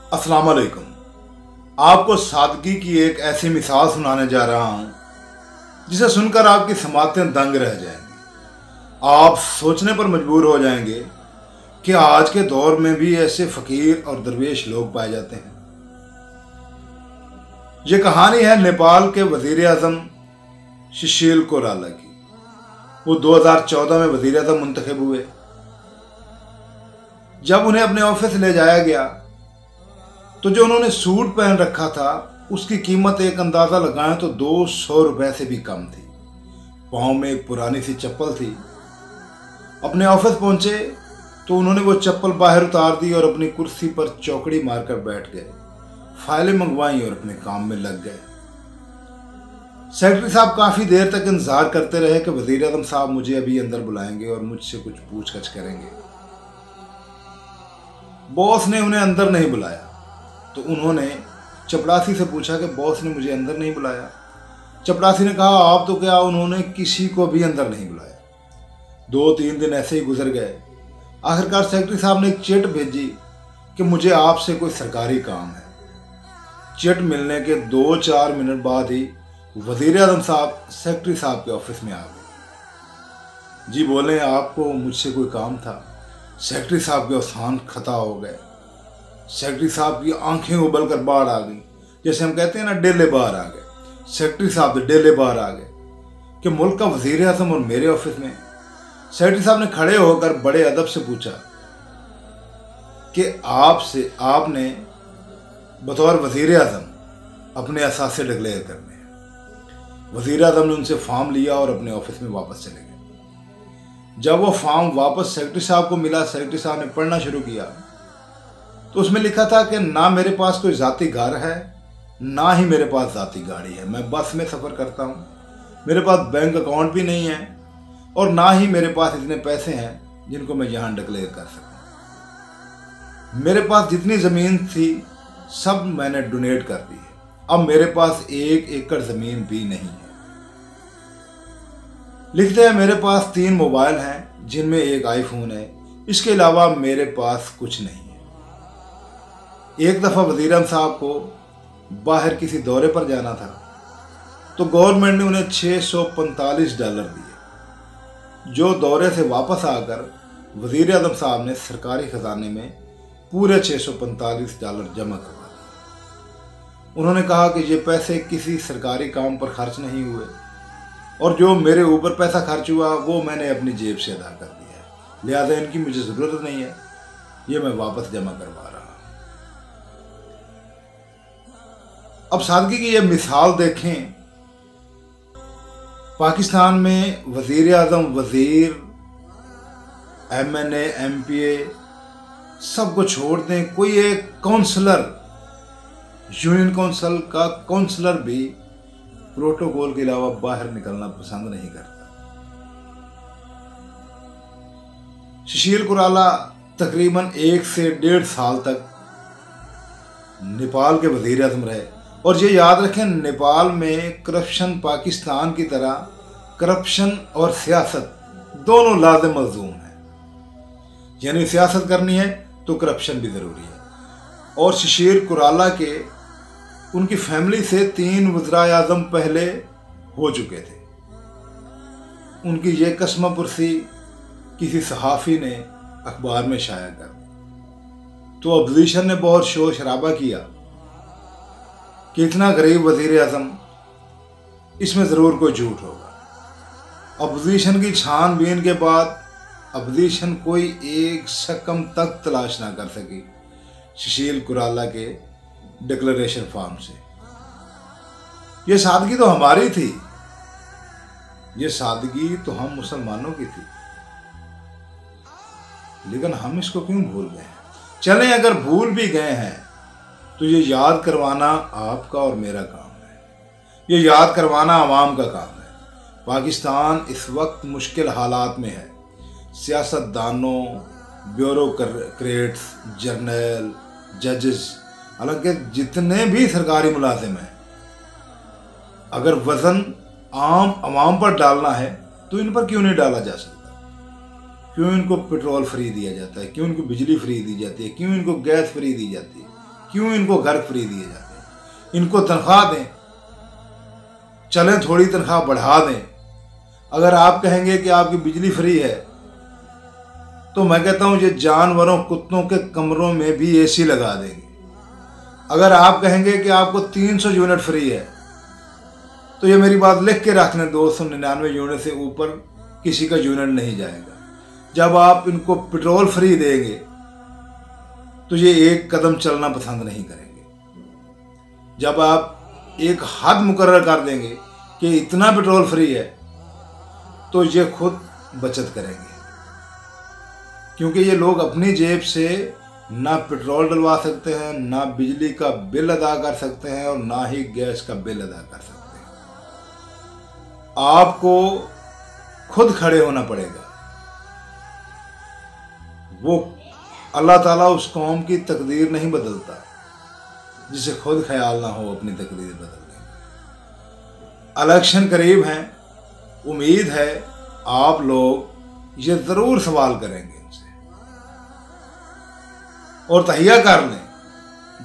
अस्सलाम वालेकुम। आपको सादगी की एक ऐसी मिसाल सुनाने जा रहा हूं जिसे सुनकर आपकी समातें दंग रह जाएंगी। आप सोचने पर मजबूर हो जाएंगे कि आज के दौर में भी ऐसे फकीर और दरवेश लोग पाए जाते हैं। ये कहानी है नेपाल के वजीर आजम सुशील कोइराला की। वो 2014 में वजीर आजम मुंतखब हुए। जब उन्हें अपने ऑफिस ले जाया गया तो जो उन्होंने सूट पहन रखा था उसकी कीमत एक अंदाज़ा लगाएं तो 200 रुपए से भी कम थी। पाँव में एक पुरानी सी चप्पल थी। अपने ऑफिस पहुंचे तो उन्होंने वो चप्पल बाहर उतार दी और अपनी कुर्सी पर चौकड़ी मारकर बैठ गए। फाइलें मंगवाई और अपने काम में लग गए। सेक्रेटरी साहब काफ़ी देर तक इंतजार करते रहे कि वजीर आजम साहब मुझे अभी अंदर बुलाएंगे और मुझसे कुछ पूछगछ करेंगे। बॉस ने उन्हें अंदर नहीं बुलाया तो उन्होंने चपड़ासी से पूछा कि बॉस ने मुझे अंदर नहीं बुलाया। चपड़ासी ने कहा आप तो क्या, उन्होंने किसी को भी अंदर नहीं बुलाया। 2-3 दिन ऐसे ही गुजर गए। आखिरकार सेक्रेटरी साहब ने एक चिट भेजी कि मुझे आपसे कोई सरकारी काम है। चिट मिलने के 2-4 मिनट बाद ही वजीर आजम साहब सेक्रेटरी साहब के ऑफिस में आ गए। जी बोले, आपको मुझसे कोई काम था। सेक्रेटरी साहब के अवसान खता हो गए। सेक्रेटरी साहब की आंखें उबल कर बाहर आ गई। जैसे हम कहते हैं ना, डेले बाहर आ गए। सेक्रेटरी साहब डेले बाहर आ गए कि मुल्क का वजीर आजम और मेरे ऑफिस में। सेक्रेटरी साहब ने खड़े होकर बड़े अदब से पूछा कि आपने बतौर वजीर आजम अपने असासे डिक्लेयर करने हैं। वजीर आजम ने उनसे फॉर्म लिया और अपने ऑफिस में वापस चले गए। जब वो फॉर्म वापस सेक्रेटरी साहब को मिला, सेक्रेटरी साहब ने पढ़ना शुरू किया तो उसमें लिखा था कि ना मेरे पास कोई ज़ाती घर है, ना ही मेरे पास ज़ाती गाड़ी है। मैं बस में सफ़र करता हूँ। मेरे पास बैंक अकाउंट भी नहीं है और ना ही मेरे पास इतने पैसे हैं जिनको मैं यहाँ डिक्लेयर कर सकूँ। मेरे पास जितनी ज़मीन थी सब मैंने डोनेट कर दी है। अब मेरे पास 1 एकड़ ज़मीन भी नहीं है। लिखते हैं मेरे पास 3 मोबाइल हैं जिनमें एक आईफोन है। इसके अलावा मेरे पास कुछ नहीं है। एक दफ़ा वज़ीर आज़म साहब को बाहर किसी दौरे पर जाना था तो गवर्नमेंट ने उन्हें $645 दिए, जो दौरे से वापस आकर वज़ीर आज़म साहब ने सरकारी ख़जाने में पूरे $645 जमा करवा दिए। उन्होंने कहा कि ये पैसे किसी सरकारी काम पर खर्च नहीं हुए और जो मेरे ऊपर पैसा खर्च हुआ वो मैंने अपनी जेब से अदा कर दिया है, लिहाजा इनकी मुझे ज़रूरत नहीं है, ये मैं वापस जमा करवा रहा हूँ। अब सादगी की ये मिसाल देखें। पाकिस्तान में वजीर आजम, वजीर, MNA, MPA सबको छोड़ दें, कोई एक काउंसलर, यूनियन काउंसिल का काउंसलर भी प्रोटोकॉल के अलावा बाहर निकलना पसंद नहीं करता। सुशील कोइराला तकरीबन 1 से 1.5 साल तक नेपाल के वजीर आजम रहे। और ये याद रखें, नेपाल में करप्शन पाकिस्तान की तरह करप्शन और सियासत दोनों लाज़िम मलज़ूम है। यानी सियासत करनी है तो करप्शन भी ज़रूरी है। और सुशील कोइराला के उनकी फैमिली से 3 वज़ीर आज़म पहले हो चुके थे। उनकी ये कस्म पुरसी किसी सहाफ़ी ने अखबार में शाया कर दी तो अपोजिशन ने बहुत शोर शराबा किया कि इतना गरीब वज़ीर आज़म, इसमें ज़रूर कोई झूठ होगा। अपोजिशन की छानबीन के बाद अपोजिशन कोई एक शकम तक तलाश ना कर सकी सुशील कोइराला के डिक्लेरेशन फॉर्म से। ये सादगी तो हमारी थी, ये सादगी तो हम मुसलमानों की थी, लेकिन हम इसको क्यों भूल गए? चलें, अगर भूल भी गए हैं तो ये याद करवाना आपका और मेरा काम है। ये याद करवाना आवाम का काम है। पाकिस्तान इस वक्त मुश्किल हालात में है। सियासतदानों, ब्यूरोक्रेट्स, जर्नल, जजेस, हालांकि जितने भी सरकारी मुलाजिम हैं, अगर वज़न आम आवाम पर डालना है तो इन पर क्यों नहीं डाला जा सकता? क्यों इनको पेट्रोल फ्री दिया जाता है? क्यों इनको बिजली फ्री दी जाती है? क्यों इनको गैस फ्री दी जाती है? क्यों इनको घर फ्री दिए जाते हैं? इनको तनख्वाह दें, चलें थोड़ी तनख्वाह बढ़ा दें। अगर आप कहेंगे कि आपकी बिजली फ्री है, तो मैं कहता हूँ ये जानवरों कुत्तों के कमरों में भी एसी लगा देंगे। अगर आप कहेंगे कि आपको 300 यूनिट फ्री है, तो ये मेरी बात लिख के रख लें, 299 यूनिट से ऊपर किसी का यूनिट नहीं जाएगा। जब आप इनको पेट्रोल फ्री देंगे तो ये एक कदम चलना पसंद नहीं करेंगे। जब आप एक हद मुकर्रर कर देंगे कि इतना पेट्रोल फ्री है, तो ये खुद बचत करेंगे, क्योंकि ये लोग अपनी जेब से ना पेट्रोल डलवा सकते हैं, ना बिजली का बिल अदा कर सकते हैं, और ना ही गैस का बिल अदा कर सकते हैं। आपको खुद खड़े होना पड़ेगा। वो अल्लाह ताला उस कौम की तकदीर नहीं बदलता जिसे खुद ख्याल ना हो अपनी तकदीर बदलने का। इलेक्शन करीब हैं, उम्मीद है आप लोग ये ज़रूर सवाल करेंगे इनसे, और तहिया कर लें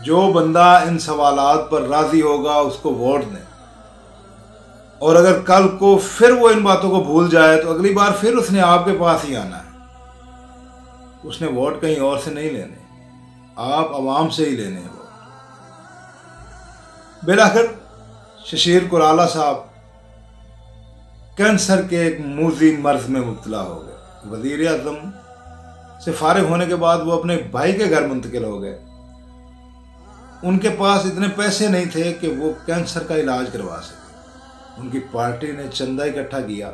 जो बंदा इन सवालात पर राज़ी होगा उसको वोट दें। और अगर कल को फिर वो इन बातों को भूल जाए तो अगली बार फिर उसने आपके पास ही आना है। उसने वोट कहीं और से नहीं लेने, आप आवाम से ही लेने हैं वोट। बिलाखिर शशीर कुराला साहब कैंसर के एक मूजी मर्ज में मुब्तला हो गए। वज़ीर आज़म से फारिग होने के बाद वो अपने भाई के घर मुंतकिल हो गए। उनके पास इतने पैसे नहीं थे कि वो कैंसर का इलाज करवा सके। उनकी पार्टी ने चंदा इकट्ठा किया,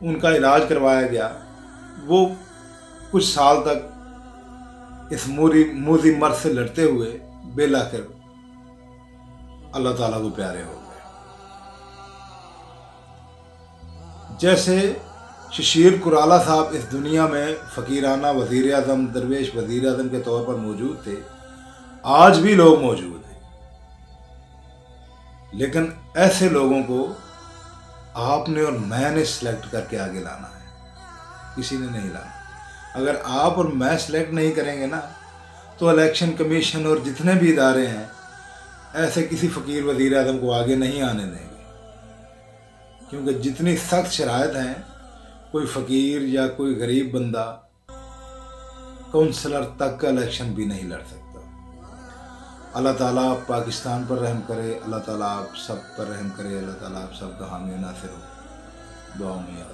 उनका इलाज करवाया गया। वो कुछ साल तक इस मूजी मर्ज से लड़ते हुए बेलाखिर अल्लाह ताला को प्यारे हो गए। जैसे शशीर कुराला साहब इस दुनिया में फ़कीराना वज़ीर आज़म, दरवेश वज़ीर आज़म के तौर पर मौजूद थे, आज भी लोग मौजूद हैं। लेकिन ऐसे लोगों को आपने और मैंने सिलेक्ट करके आगे लाना है, किसी ने नहीं लाना। अगर आप और मैं सिलेक्ट नहीं करेंगे ना, तो इलेक्शन कमीशन और जितने भी इदारे हैं ऐसे किसी फ़कीर वज़ीर आज़म को आगे नहीं आने देंगे। क्योंकि जितनी सख्त शराइत हैं, कोई फ़कीर या कोई गरीब बंदा काउंसलर तक का इलेक्शन भी नहीं लड़ सकता। अल्लाह ताला पाकिस्तान पर रहम करे, अल्लाह ताला आप सब पर रहम करे, अल्लाह ताला आप सब का हामी नासिर हो। दुआ में याद